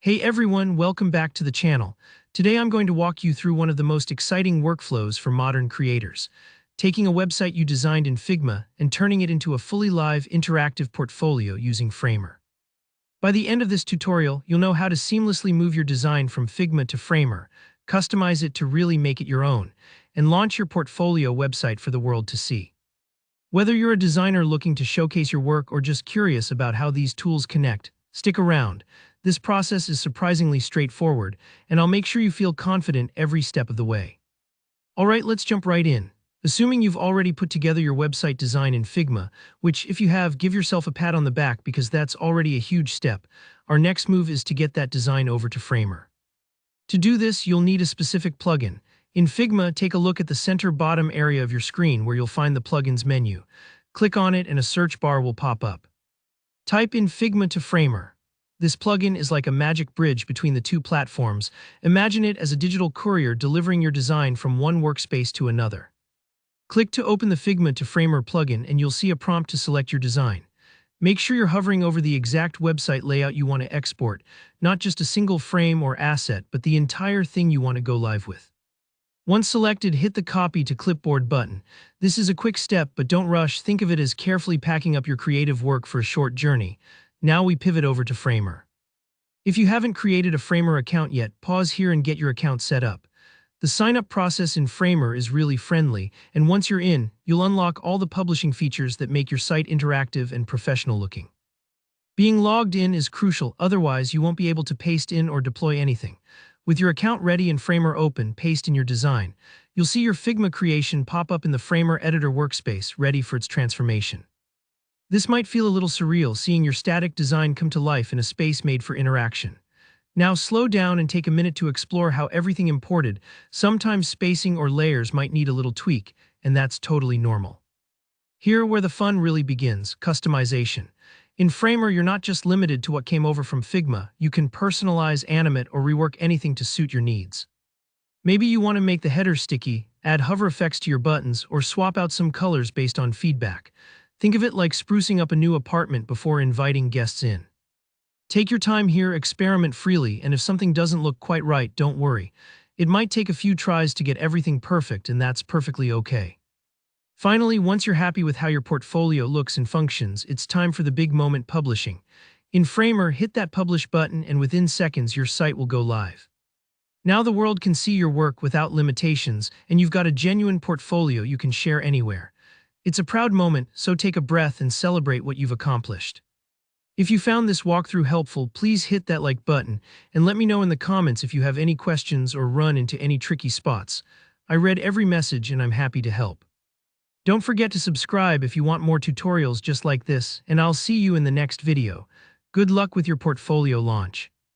Hey everyone, welcome back to the channel. Today I'm going to walk you through one of the most exciting workflows for modern creators, taking a website you designed in Figma and turning it into a fully live interactive portfolio using Framer. By the end of this tutorial, you'll know how to seamlessly move your design from Figma to Framer, customize it to really make it your own, and launch your portfolio website for the world to see. Whether you're a designer looking to showcase your work or just curious about how these tools connect, stick around. This process is surprisingly straightforward, and I'll make sure you feel confident every step of the way. Alright, let's jump right in. Assuming you've already put together your website design in Figma, which if you have, give yourself a pat on the back because that's already a huge step, our next move is to get that design over to Framer. To do this, you'll need a specific plugin. In Figma, take a look at the center bottom area of your screen where you'll find the plugins menu. Click on it and a search bar will pop up. Type in Figma to Framer. This plugin is like a magic bridge between the two platforms. Imagine it as a digital courier delivering your design from one workspace to another. Click to open the Figma to Framer plugin and you'll see a prompt to select your design. Make sure you're hovering over the exact website layout you want to export, not just a single frame or asset, but the entire thing you want to go live with. Once selected, hit the Copy to Clipboard button. This is a quick step, but don't rush. Think of it as carefully packing up your creative work for a short journey. Now we pivot over to Framer. If you haven't created a Framer account yet, pause here and get your account set up. The sign-up process in Framer is really friendly, and once you're in, you'll unlock all the publishing features that make your site interactive and professional looking. Being logged in is crucial, otherwise you won't be able to paste in or deploy anything. With your account ready and Framer open, paste in your design. You'll see your Figma creation pop up in the Framer editor workspace, ready for its transformation. This might feel a little surreal, seeing your static design come to life in a space made for interaction. Now slow down and take a minute to explore how everything imported. Sometimes spacing or layers might need a little tweak, and that's totally normal. Here where the fun really begins, customization. In Framer, you're not just limited to what came over from Figma. You can personalize, animate, or rework anything to suit your needs. Maybe you want to make the header sticky, add hover effects to your buttons, or swap out some colors based on feedback. Think of it like sprucing up a new apartment before inviting guests in. Take your time here, experiment freely, and if something doesn't look quite right, don't worry. It might take a few tries to get everything perfect, and that's perfectly okay. Finally, once you're happy with how your portfolio looks and functions, it's time for the big moment: publishing. In Framer, hit that publish button, and within seconds, your site will go live. Now the world can see your work without limitations, and you've got a genuine portfolio you can share anywhere. It's a proud moment, so take a breath and celebrate what you've accomplished. If you found this walkthrough helpful, please hit that like button and let me know in the comments if you have any questions or run into any tricky spots. I read every message and I'm happy to help. Don't forget to subscribe if you want more tutorials just like this, and I'll see you in the next video. Good luck with your portfolio launch.